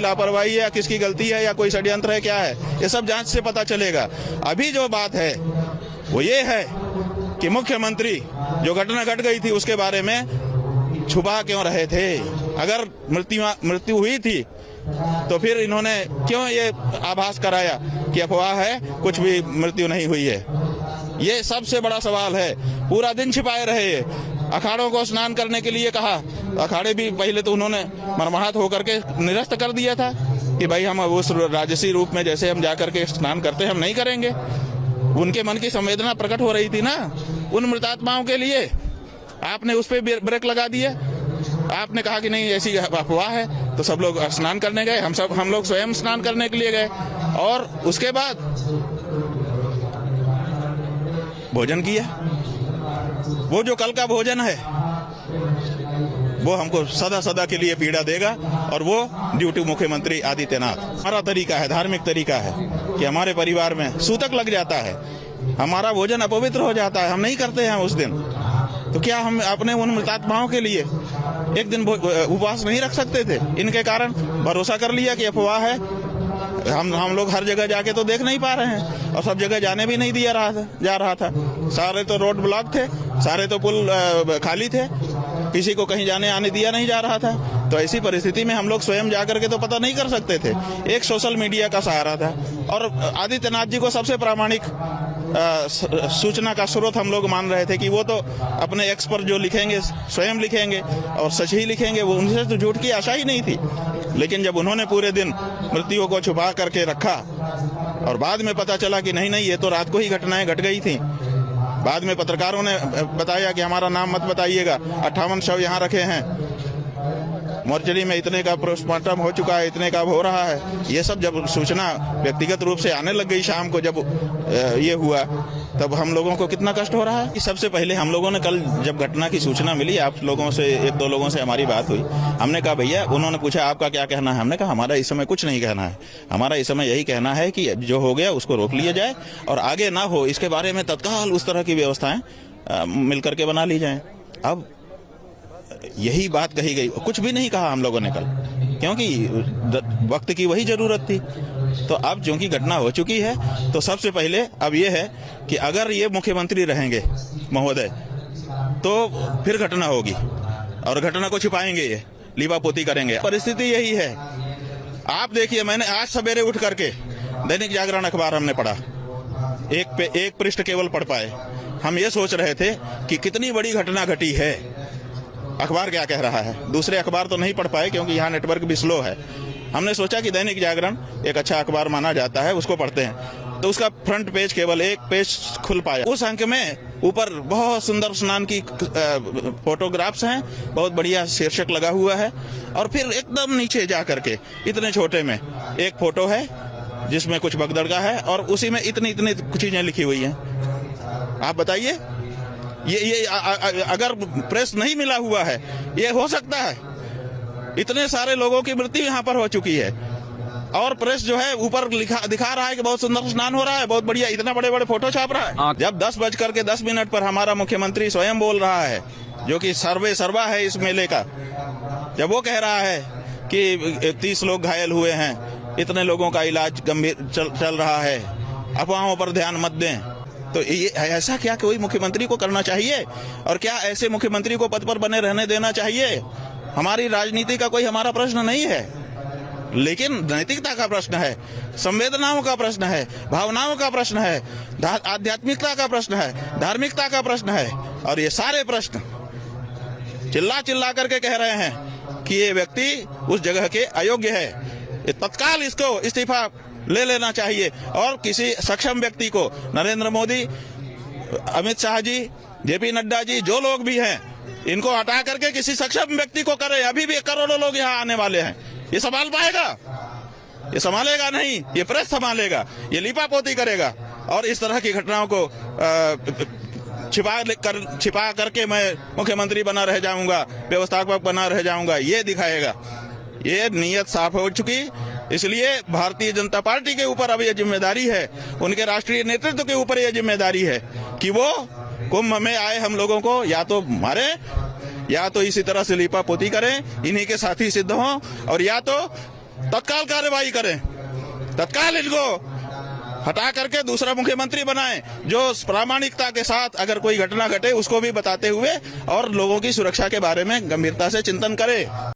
लापरवाही है या किसकी गलती है या कोई षड्यंत्र है, क्या है, ये सब जांच से पता चलेगा। अभी जो बात है वो ये है कि मुख्यमंत्री जो घटना घट गई थी उसके बारे में छुपा क्यों रहे थे। अगर मृत्यु हुई थी तो फिर इन्होंने क्यों ये आभास कराया कि अफवाह है, कुछ भी मृत्यु नहीं हुई है। ये सबसे बड़ा सवाल है। पूरा दिन छिपाए रहे। अखाड़ों को स्नान करने के लिए कहा, अखाड़े भी पहले तो उन्होंने मरमाहत होकर के निरस्त कर दिया था कि भाई हम उस राजसी रूप में जैसे हम जाकर के स्नान करते हैं हम नहीं करेंगे। उनके मन की संवेदना प्रकट हो रही थी ना उन मृतात्माओं के लिए। आपने उस पर ब्रेक लगा दिया। आपने कहा कि नहीं ऐसी अफवाह है, तो सब लोग स्नान करने गए। हम लोग स्वयं स्नान करने के लिए गए और उसके बाद भोजन किया। वो जो कल का भोजन है वो हमको सदा सदा के लिए पीड़ा देगा और वो ड्यूटी मुख्यमंत्री आदित्यनाथ। हमारा तरीका है, धार्मिक तरीका है कि हमारे परिवार में सूतक लग जाता है, हमारा भोजन अपवित्र हो जाता है, हम नहीं करते हैं उस दिन। तो क्या हम अपने उन मृतात्माओं के लिए एक दिन उपवास नहीं रख सकते थे? इनके कारण भरोसा कर लिया कि अफवाह है। हम लोग हर जगह जाके तो देख नहीं पा रहे हैं और सब जगह जाने भी नहीं दिया जा रहा था। सारे तो रोड ब्लॉक थे, सारे तो पुल खाली थे, किसी को कहीं जाने आने दिया नहीं जा रहा था। तो ऐसी परिस्थिति में हम लोग स्वयं जाकर के तो पता नहीं कर सकते थे। एक सोशल मीडिया का सहारा था और आदित्यनाथ जी को सबसे प्रामाणिक सूचना का स्रोत हम लोग मान रहे थे कि वो तो अपने एक्स पर जो लिखेंगे स्वयं लिखेंगे और सच ही लिखेंगे, वो उनसे तो झूठ की आशा ही नहीं थी। लेकिन जब उन्होंने पूरे दिन मृत्यु को छुपा करके रखा और बाद में पता चला कि नहीं ये तो रात को ही घटनाएं घट गई थी। बाद में पत्रकारों ने बताया कि हमारा नाम मत बताइएगा, 58 शव यहाँ रखे हैं, मोर्चरी में इतने का पोस्टमार्टम हो चुका है, इतने का हो रहा है। ये सब जब सूचना व्यक्तिगत रूप से आने लग गई शाम को, जब ये हुआ तब हम लोगों को कितना कष्ट हो रहा है। सबसे पहले हम लोगों ने कल जब घटना की सूचना मिली, आप लोगों से एक दो लोगों से हमारी बात हुई, हमने कहा भैया, उन्होंने पूछा आपका क्या कहना है। हमने कहा हमारा इस समय कुछ नहीं कहना है, हमारा इस समय यही कहना है कि जो हो गया उसको रोक लिया जाए और आगे ना हो इसके बारे में तत्काल उस तरह की व्यवस्थाएं मिलकर के बना ली जाए। अब यही बात कही गई, कुछ भी नहीं कहा हम लोगों ने कल, क्योंकि वक्त की वही जरूरत थी। तो अब चूंकि घटना हो चुकी है तो सबसे पहले अब ये है कि अगर ये मुख्यमंत्री रहेंगे महोदय तो फिर घटना होगी और घटना को छिपाएंगे, ये लीपापोती करेंगे। परिस्थिति यही है। आप देखिए, मैंने आज सवेरे उठ करके दैनिक जागरण अखबार हमने पढ़ा, एक पृष्ठ केवल पढ़ पाए। हम ये सोच रहे थे कि कितनी बड़ी घटना घटी है, अखबार क्या कह रहा है। दूसरे अखबार तो नहीं पढ़ पाए क्योंकि यहाँ नेटवर्क भी स्लो है। हमने सोचा कि दैनिक जागरण एक अच्छा अखबार माना जाता है, उसको पढ़ते हैं। तो उसका फ्रंट पेज केवल एक पेज खुल पाया। उस अंक में ऊपर बहुत सुंदर स्नान की फोटोग्राफ्स हैं, बहुत बढ़िया शीर्षक लगा हुआ है, और फिर एकदम नीचे जा करके इतने छोटे में एक फोटो है जिसमें कुछ भगदड़ का है और उसी में इतनी चीजें लिखी हुई हैं। आप बताइए, ये अगर प्रेस नहीं मिला हुआ है, ये हो सकता है? इतने सारे लोगों की मृत्यु यहाँ पर हो चुकी है और प्रेस जो है ऊपर दिखा रहा है कि बहुत सुंदर स्नान हो रहा है, बहुत बढ़िया, इतना बड़े बड़े फोटो छाप रहा है। जब 10:10 पर हमारा मुख्यमंत्री स्वयं बोल रहा है, जो कि सर्वे सर्वा है इस मेले का, जब वो कह रहा है कि 30 लोग घायल हुए हैं, इतने लोगों का इलाज गंभीर चल रहा है, अफवाहों पर ध्यान मत दें, तो ये ऐसा क्या कोई मुख्यमंत्री को करना चाहिए? और क्या ऐसे मुख्यमंत्री को पद पर बने रहने देना चाहिए? हमारी राजनीति का कोई हमारा प्रश्न नहीं है, लेकिन नैतिकता का प्रश्न है, संवेदनाओं का प्रश्न है, भावनाओं का प्रश्न है, आध्यात्मिकता का प्रश्न है, धार्मिकता का प्रश्न है। और ये सारे प्रश्न चिल्ला करके कह रहे हैं कि ये व्यक्ति उस जगह के अयोग्य है, तत्काल इसको इस्तीफा ले लेना चाहिए और किसी सक्षम व्यक्ति को, नरेंद्र मोदी, अमित शाह जी, जेपी नड्डा जी, जो लोग भी हैं, इनको हटा करके किसी सक्षम व्यक्ति को करे। अभी भी करोड़ों लोग यहाँ आने वाले हैं, ये संभाल पाएगा? ये संभालेगा नहीं, ये प्रेस संभालेगा, ये लीपापोती करेगा और इस तरह की घटनाओं को छिपा करके मैं मुख्यमंत्री बना रह जाऊंगा, व्यवस्थापक बना रह जाऊंगा, ये दिखाएगा। ये नीयत साफ हो चुकी, इसलिए भारतीय जनता पार्टी के ऊपर अब ये जिम्मेदारी है, उनके राष्ट्रीय नेतृत्व के ऊपर ये जिम्मेदारी है कि वो कुंभ में आए हम लोगों को या तो मारे या तो इसी तरह से लीपापोती करें, इन्हीं के साथी सिद्ध हों, और या तो तत्काल कार्रवाई करें, तत्काल इनको हटा करके दूसरा मुख्यमंत्री बनाएं जो प्रामाणिकता के साथ अगर कोई घटना घटे उसको भी बताते हुए और लोगों की सुरक्षा के बारे में गंभीरता से चिंतन करे।